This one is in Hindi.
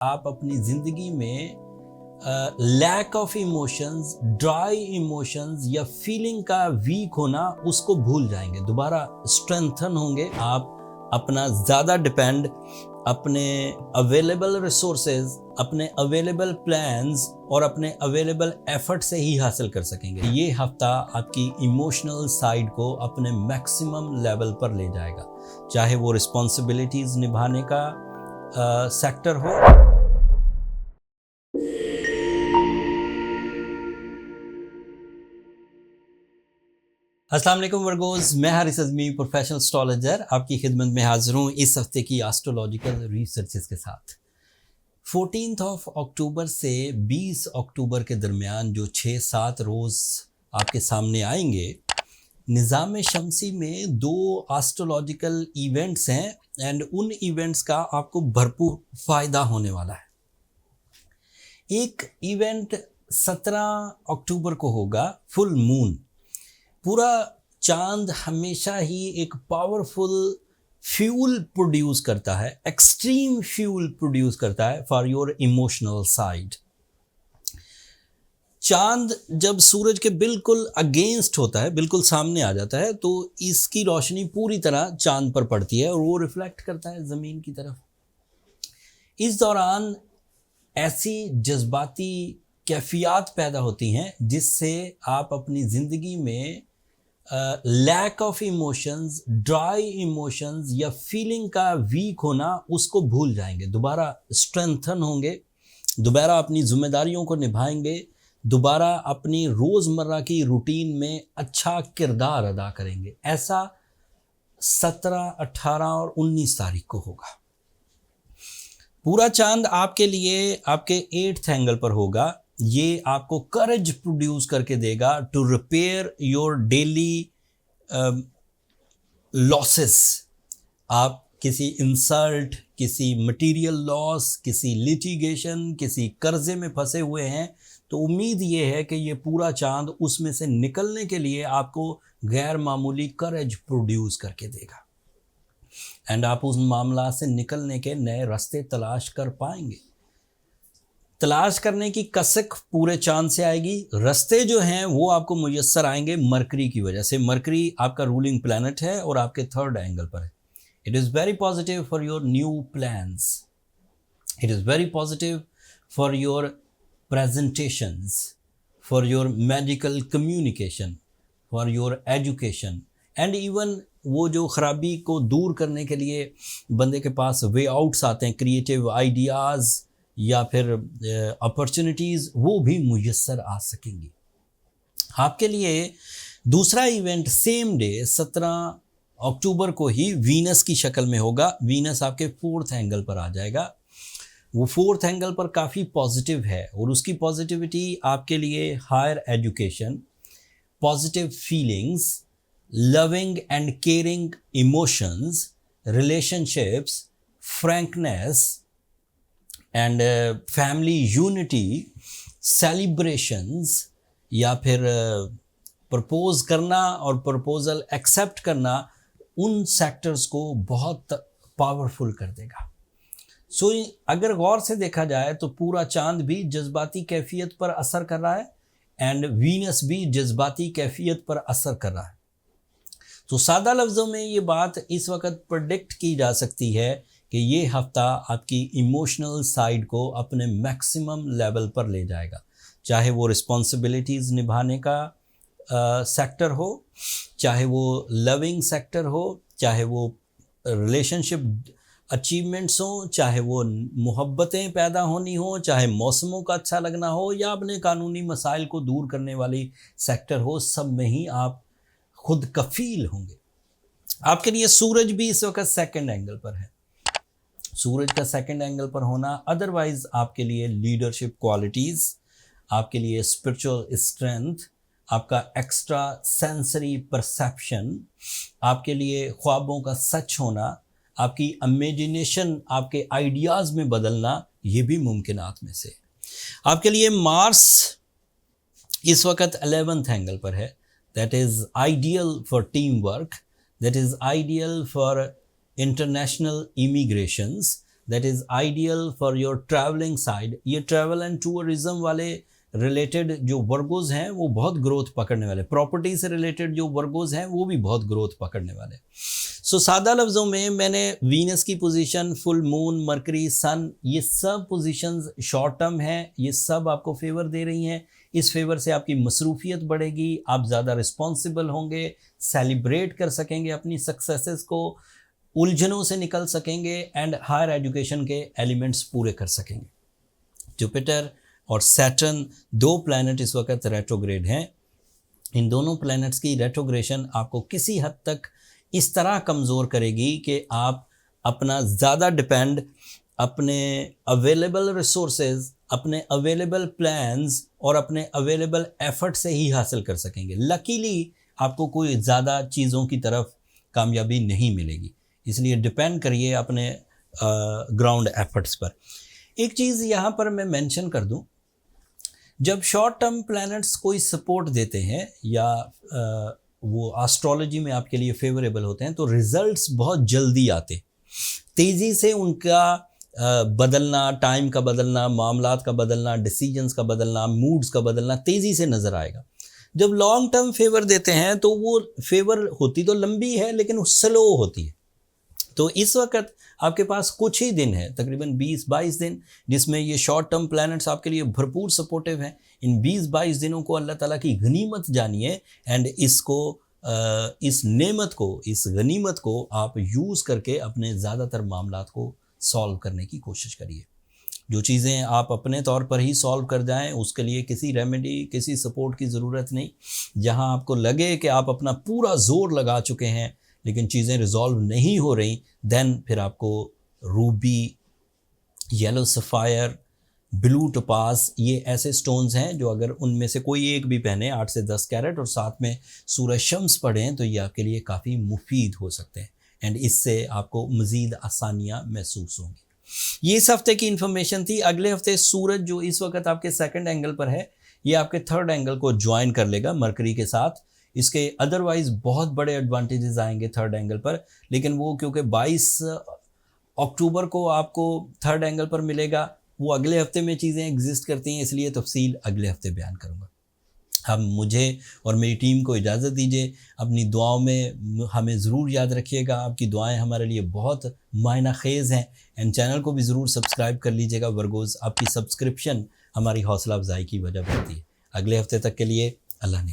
आप अपनी ज़िंदगी में lack of emotions, dry emotions या फीलिंग का वीक होना उसको भूल जाएंगे, दोबारा स्ट्रेंथन होंगे। आप अपना ज़्यादा डिपेंड अपने अवेलेबल रिसोर्सेज, अपने अवेलेबल प्लान्स और अपने अवेलेबल एफर्ट से ही हासिल कर सकेंगे। ये हफ्ता आपकी इमोशनल साइड को अपने मैक्सिमम लेवल पर ले जाएगा, चाहे वो रिस्पॉन्सिबिलिटीज़ निभाने का सेक्टर हो। अस्सलाम वालेकुम वर्गोस, मैं हारिस अज़मी, प्रोफेशनल एस्ट्रोलॉजर, आपकी खिदमत में हाजिर हूँ इस हफ्ते की एस्ट्रोलॉजिकल रिसर्चेस के साथ। 14 अक्टूबर से 20 अक्टूबर के दरमियान जो 6-7 रोज़ आपके सामने आएंगे, निज़ाम शमसी में 2 एस्ट्रोलॉजिकल इवेंट्स हैं एंड उन इवेंट्स का आपको भरपूर फ़ायदा होने वाला है। एक इवेंट 17 अक्टूबर को होगा, फुल मून। पूरा चांद हमेशा ही एक पावरफुल फ्यूल प्रोड्यूस करता है, एक्सट्रीम फ्यूल प्रोड्यूस करता है फॉर योर इमोशनल साइड। चांद जब सूरज के बिल्कुल अगेंस्ट होता है, बिल्कुल सामने आ जाता है, तो इसकी रोशनी पूरी तरह चांद पर पड़ती है और वो रिफ्लेक्ट करता है ज़मीन की तरफ। इस दौरान ऐसी जज्बाती कैफियत पैदा होती हैं जिससे आप अपनी ज़िंदगी में lack of emotions, dry emotions या फीलिंग का वीक होना उसको भूल जाएंगे, दोबारा स्ट्रेंथन होंगे, दोबारा अपनी जिम्मेदारियों को निभाएंगे, दोबारा अपनी रोज़मर्रा की रूटीन में अच्छा किरदार अदा करेंगे। ऐसा 17, 18 और 19 तारीख को होगा। पूरा चांद आपके लिए आपके 8th एंगल पर होगा। ये आपको करेज प्रोड्यूस करके देगा to repair your daily losses. आप किसी इंसल्ट, किसी मटेरियल लॉस, किसी लिटिगेशन, किसी कर्जे में फंसे हुए हैं, तो उम्मीद ये है कि ये पूरा चांद उसमें से निकलने के लिए आपको गैर मामूली करेज प्रोड्यूस करके देगा एंड आप उस मामला से निकलने के नए रास्ते तलाश कर पाएंगे। तलाश करने की कसक पूरे चांद से आएगी। रास्ते जो हैं वो आपको मुयस्सर आएंगे मरकरी की वजह से। मरकरी आपका रूलिंग प्लैनेट है और आपके 3rd एंगल पर है। It is very positive for your new plans, it is very positive for your presentations, for your medical communication, for your education and even वो जो ख़राबी को दूर करने के लिए बंदे के पास वे आउट्स आते हैं, क्रिएटिव आइडियाज़ या फिर अपॉर्चुनिटीज़, वो भी मुयस्सर आ सकेंगी। आपके लिए दूसरा इवेंट सेम डे 17 अक्टूबर को ही वीनस की शक्ल में होगा। वीनस आपके 4th एंगल पर आ जाएगा। वो 4th एंगल पर काफ़ी पॉजिटिव है और उसकी पॉजिटिविटी आपके लिए higher education, positive feelings, loving and caring emotions, relationships, frankness and family unity, celebrations या फिर प्रपोज करना और प्रपोजल एक्सेप्ट करना, उन सेक्टर्स को बहुत पावरफुल कर देगा। सो अगर गौर से देखा जाए तो पूरा चांद भी जज्बाती कैफियत पर असर कर रहा है एंड वीनस भी जज्बाती कैफियत पर असर कर रहा है। तो सादा लफ्ज़ों में ये बात इस वक्त प्रेडिक्ट की जा सकती है कि ये हफ्ता आपकी इमोशनल साइड को अपने मैक्सिमम लेवल पर ले जाएगा, चाहे वो रिस्पॉन्सिबिलिटीज़ निभाने का सेक्टर हो, चाहे वो लविंग सेक्टर हो, चाहे वो रिलेशनशिप अचीवमेंट्स हो, चाहे वो मोहब्बतें पैदा होनी हो, चाहे मौसमों का अच्छा लगना हो या अपने कानूनी मसाइल को दूर करने वाली सेक्टर हो, सब में ही आप खुद कफील होंगे। आपके लिए सूरज भी इस वक्त 2nd एंगल पर है। सूरज का 2nd एंगल पर होना अदरवाइज आपके लिए लीडरशिप क्वालिटीज़, आपके लिए स्पिरिचुअल स्ट्रेंथ, आपका एक्स्ट्रा सेंसरी परसेप्शन, आपके लिए ख्वाबों का सच होना, आपकी इमेजिनेशन, आपके आइडियाज़ में बदलना, ये भी मुमकिनात में से। आपके लिए मार्स इस वक्त 11th एंगल पर है। That is ideal for team work, that is ideal for international immigrations, that is ideal for your travelling side. ये ट्रैवल एंड टूरिज्म वाले रिलेटेड जो वर्गोज हैं वो बहुत ग्रोथ पकड़ने वाले, प्रॉपर्टी से रिलेटेड जो वर्गोज हैं वो भी बहुत ग्रोथ पकड़ने वाले। सो सादा लफ्ज़ों में मैंने वीनस की पोजीशन, फुल मून, मरकरी, सन, ये सब पोजीशंस शॉर्ट टर्म हैं, ये सब आपको फेवर दे रही हैं। इस फेवर से आपकी मसरूफियत बढ़ेगी, आप ज़्यादा रिस्पॉन्सिबल होंगे, सेलिब्रेट कर सकेंगे अपनी सक्सेसेस को, उलझनों से निकल सकेंगे एंड हायर एजुकेशन के एलिमेंट्स पूरे कर सकेंगे। जुपिटर और सैटर्न 2 प्लैनेट इस वक्त रेट्रोग्रेड हैं। इन दोनों प्लैनेट्स की रेट्रोग्रेशन आपको किसी हद तक इस तरह कमज़ोर करेगी कि आप अपना ज़्यादा डिपेंड अपने अवेलेबल रिसोर्सेज, अपने अवेलेबल प्लान्स और अपने अवेलेबल एफर्ट से ही हासिल कर सकेंगे। लकीली आपको कोई ज़्यादा चीज़ों की तरफ कामयाबी नहीं मिलेगी, इसलिए डिपेंड करिए अपने ग्राउंड एफर्ट्स पर। एक चीज़ यहाँ पर मैं मेंशन कर दूँ, जब शॉर्ट टर्म प्लैनेट्स कोई सपोर्ट देते हैं या वो एस्ट्रोलॉजी में आपके लिए फेवरेबल होते हैं तो रिजल्ट्स बहुत जल्दी आते, तेज़ी से उनका बदलना, टाइम का बदलना, मामलात का बदलना, डिसीजंस का बदलना, मूड्स का बदलना तेज़ी से नज़र आएगा। जब लॉन्ग टर्म फेवर देते हैं तो वो फेवर होती तो लंबी है लेकिन वो स्लो होती है। तो इस वक्त आपके पास कुछ ही दिन है, तकरीबन 20-22 दिन, जिसमें ये शॉर्ट टर्म प्लैनेट्स आपके लिए भरपूर सपोर्टिव हैं। इन 20-22 दिनों को अल्लाह ताला की गनीमत जानिए एंड इसको इस नेमत को, इस गनीमत को आप यूज़ करके अपने ज़्यादातर मामलात को सॉल्व करने की कोशिश करिए। जो चीज़ें आप अपने तौर पर ही सॉल्व कर जाएं उसके लिए किसी रेमेडी, किसी सपोर्ट की ज़रूरत नहीं। जहां आपको लगे कि आप अपना पूरा ज़ोर लगा चुके हैं लेकिन चीज़ें रिजॉल्व नहीं हो रही, देन फिर आपको Ruby, yellow sapphire, blue topaz, ये ऐसे स्टोन्स हैं जो अगर उनमें से कोई एक भी पहने 8 से 10 कैरेट और साथ में सूरज शम्स पढ़ें तो ये आपके लिए काफ़ी मुफीद हो सकते हैं एंड इससे आपको मज़ीद आसानियाँ महसूस होंगी। ये इस हफ्ते की इन्फॉर्मेशन थी। अगले हफ्ते सूरज जो इस वक्त आपके 2nd एंगल पर है ये आपके 3rd एंगल को ज्वाइन कर लेगा मरकरी के साथ। इसके अदरवाइज़ बहुत बड़े एडवांटेजेस आएंगे 3rd एंगल पर, लेकिन वो क्योंकि 22 अक्टूबर को आपको 3rd एंगल पर मिलेगा, वो अगले हफ्ते में चीज़ें एग्जिस्ट करती हैं, इसलिए तफसील अगले हफ्ते बयान करूँगा। हम मुझे और मेरी टीम को इजाज़त दीजिए। अपनी दुआओं में हमें ज़रूर याद रखिएगा, आपकी दुआएं हमारे लिए बहुत मायना खेज़ हैं एंड चैनल को भी ज़रूर सब्सक्राइब कर लीजिएगा वर्गोज़। आपकी सब्सक्रिप्शन हमारी हौसला अफजाई की वजह बनती है। अगले हफ्ते तक के लिए अल्लाह ने